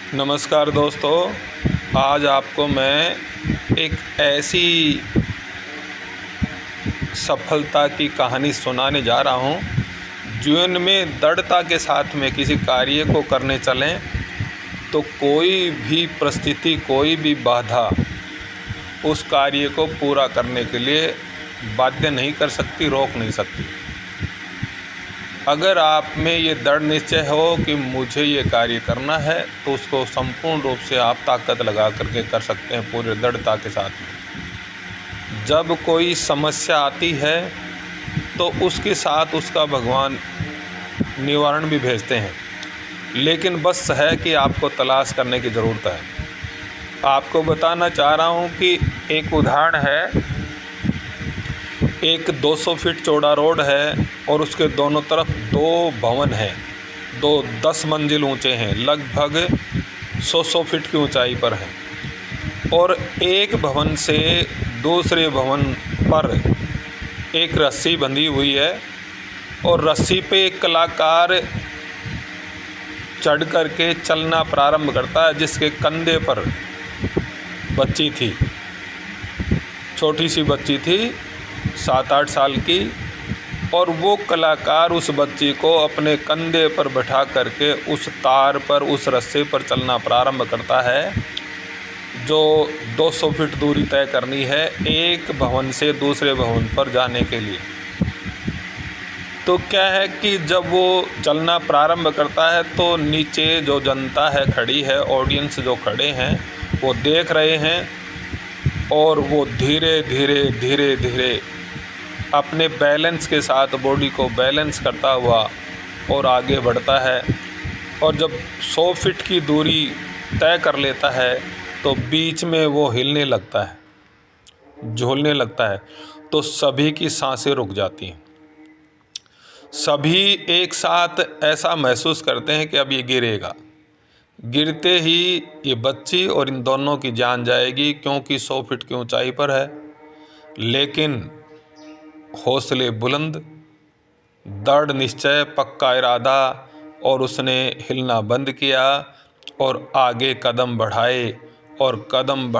नमस्कार दोस्तों, आज आपको मैं एक ऐसी सफलता की कहानी सुनाने जा रहा हूँ। जीवन में दृढ़ता के साथ में किसी कार्य को करने चलें तो कोई भी परिस्थिति, कोई भी बाधा उस कार्य को पूरा करने के लिए बाध्य नहीं कर सकती, रोक नहीं सकती। अगर आप में ये दृढ़ निश्चय हो कि मुझे ये कार्य करना है तो उसको संपूर्ण रूप से आप ताकत लगा करके कर सकते हैं, पूरे दृढ़ता के साथ में। जब कोई समस्या आती है तो उसके साथ उसका भगवान निवारण भी भेजते हैं, लेकिन बस है कि आपको तलाश करने की ज़रूरत है। आपको बताना चाह रहा हूँ कि एक उदाहरण है। एक 200 फीट चौड़ा रोड है और उसके दोनों तरफ दो भवन हैं, दो 10 मंजिल ऊंचे हैं, लगभग 100 फीट की ऊंचाई पर हैं। और एक भवन से दूसरे भवन पर एक रस्सी बंधी हुई है और रस्सी पे एक कलाकार चढ़ करके चलना प्रारंभ करता है, जिसके कंधे पर बच्ची थी, छोटी सी बच्ची थी 7-8 साल की। और वो कलाकार उस बच्ची को अपने कंधे पर बैठा करके उस तार पर, उस रस्से पर चलना प्रारंभ करता है, जो 200 फीट दूरी तय करनी है एक भवन से दूसरे भवन पर जाने के लिए। तो क्या है कि जब वो चलना प्रारंभ करता है तो नीचे जो जनता है खड़ी है, ऑडियंस जो खड़े हैं, वो देख रहे हैं और वो धीरे धीरे अपने बैलेंस के साथ बॉडी को बैलेंस करता हुआ और आगे बढ़ता है। और जब 100 फीट की दूरी तय कर लेता है तो बीच में वो हिलने लगता है, झूलने लगता है, तो सभी की सांसें रुक जाती हैं। सभी एक साथ ऐसा महसूस करते हैं कि अब ये गिरेगा। गिरते ही ये बच्ची और इन दोनों की जान जाएगी, क्योंकि 100 फीट की ऊंचाई पर है। लेकिन हौसले बुलंद, दृढ़ निश्चय, पक्का इरादा, और उसने हिलना बंद किया और आगे कदम बढ़ाए और कदम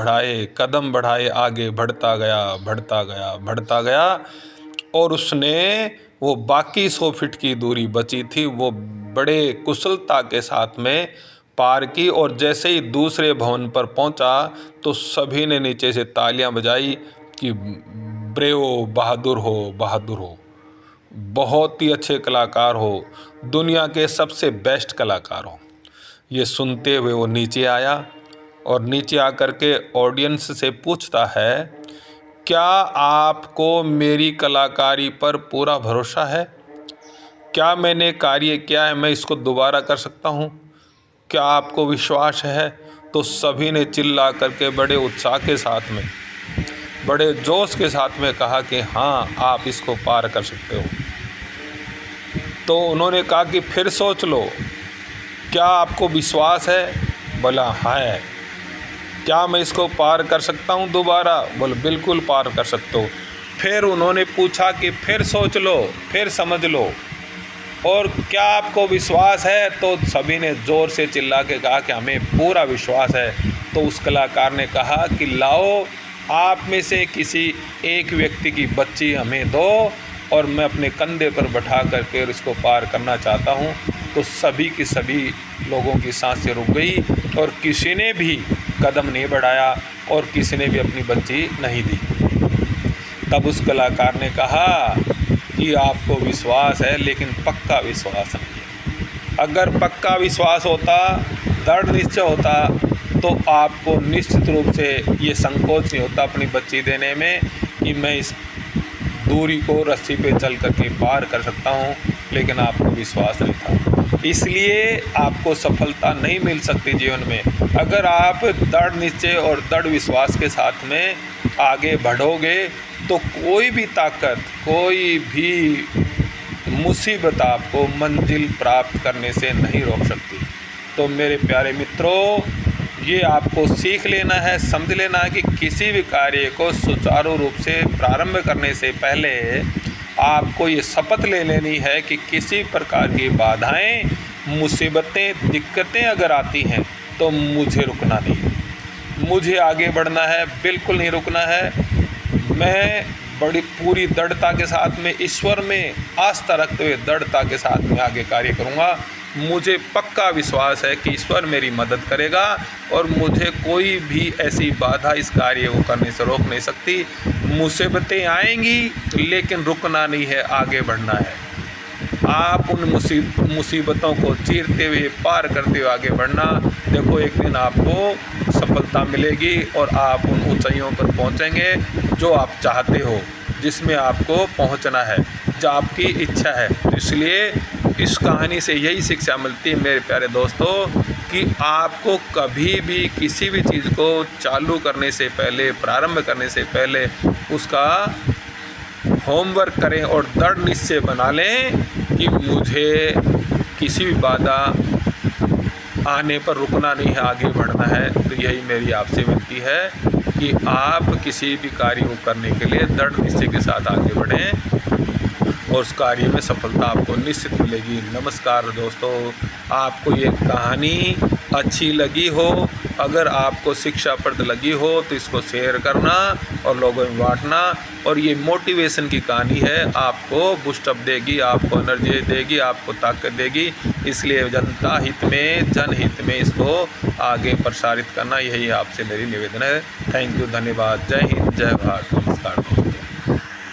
बढ़ाए आगे बढ़ता गया। और उसने वो बाकी 100 फीट की दूरी बची थी वो बड़े कुशलता के साथ में पार की। और जैसे ही दूसरे भवन पर पहुंचा तो सभी ने नीचे से तालियां बजाई कि ब्रेवो, बहादुर हो, बहुत ही अच्छे कलाकार हो, दुनिया के सबसे बेस्ट कलाकार हो। ये सुनते हुए वो नीचे आया और नीचे आकर के ऑडियंस से पूछता है, क्या आपको मेरी कलाकारी पर पूरा भरोसा है? क्या मैंने कार्य किया है, मैं इसको दोबारा कर सकता हूँ? क्या आपको विश्वास है? तो सभी ने चिल्ला करके बड़े उत्साह के साथ में, बड़े जोश के साथ में कहा कि हाँ, आप इसको पार कर सकते हो। तो उन्होंने कहा कि फिर सोच लो, क्या आपको विश्वास है? बोला है। क्या मैं इसको पार कर सकता हूँ दोबारा? बोले बिल्कुल पार कर सकते हो। फिर उन्होंने पूछा कि फिर सोच लो, फिर समझ लो, और क्या आपको विश्वास है? तो सभी ने ज़ोर से चिल्ला के कहा कि हमें पूरा विश्वास है। तो उस कलाकार ने कहा कि लाओ, आप में से किसी एक व्यक्ति की बच्ची हमें दो और मैं अपने कंधे पर बैठा करके इसको पार करना चाहता हूँ। तो सभी की सभी लोगों की सांसें रुक गई और किसी ने भी कदम नहीं बढ़ाया और किसी ने भी अपनी बच्ची नहीं दी। तब उस कलाकार ने कहा कि आपको विश्वास है, लेकिन पक्का विश्वास नहीं है। अगर पक्का विश्वास होता, दृढ़ निश्चय होता, तो आपको निश्चित रूप से ये संकोच नहीं होता अपनी बच्ची देने में कि मैं इस दूरी को रस्सी पे चल करके पार कर सकता हूँ, लेकिन आपको विश्वास नहीं था। इसलिए आपको सफलता नहीं मिल सकती जीवन में। अगर आप दृढ़ निश्चय और दृढ़ विश्वास के साथ में आगे बढ़ोगे तो कोई भी ताकत, कोई भी मुसीबत आपको मंजिल प्राप्त करने से नहीं रोक सकती। तो मेरे प्यारे मित्रों, ये आपको सीख लेना है, समझ लेना है कि किसी भी कार्य को सुचारू रूप से प्रारंभ करने से पहले आपको ये शपथ ले लेनी है कि किसी प्रकार की बाधाएं, मुसीबतें, दिक्कतें अगर आती हैं तो मुझे रुकना नहीं, मुझे आगे बढ़ना है, बिल्कुल नहीं रुकना है। मैं बड़ी पूरी दृढ़ता के साथ में, ईश्वर में आस्था रखते हुए दृढ़ता के साथ में आगे कार्य करूँगा। मुझे पक्का विश्वास है कि ईश्वर मेरी मदद करेगा और मुझे कोई भी ऐसी बाधा इस कार्य को करने से रोक नहीं सकती। मुसीबतें आएंगी लेकिन रुकना नहीं है, आगे बढ़ना है। आप उन मुसीबतों को चीरते हुए, पार करते हुए आगे बढ़ना। देखो एक दिन आपको सफलता मिलेगी और आप उन ऊंचाइयों पर पहुंचेंगे जो आप चाहते हो, जिसमें आपको पहुंचना है, जो आपकी इच्छा है। तो इसलिए इस कहानी से यही शिक्षा मिलती है मेरे प्यारे दोस्तों कि आपको कभी भी किसी भी चीज़ को चालू करने से पहले, प्रारंभ करने से पहले उसका होमवर्क करें और दृढ़ निश्चय बना लें कि मुझे किसी भी बाधा आने पर रुकना नहीं है, आगे बढ़ना है। तो यही मेरी आपसे विनती है कि आप किसी भी कार्य को करने के लिए दृढ़ निश्चय के साथ आगे बढ़ें और उस कार्य में सफलता आपको निश्चित मिलेगी। नमस्कार दोस्तों, आपको ये कहानी अच्छी लगी हो, अगर आपको शिक्षाप्रद लगी हो तो इसको शेयर करना और लोगों में बांटना। और ये मोटिवेशन की कहानी है, आपको बूस्टअप देगी, आपको एनर्जी देगी, आपको ताकत देगी। इसलिए जनता हित में, जनहित में इसको आगे प्रसारित करना, यही आपसे मेरी निवेदन है। थैंक यू, धन्यवाद। जय हिंद, जय भारत। नमस्कार दोस्तों।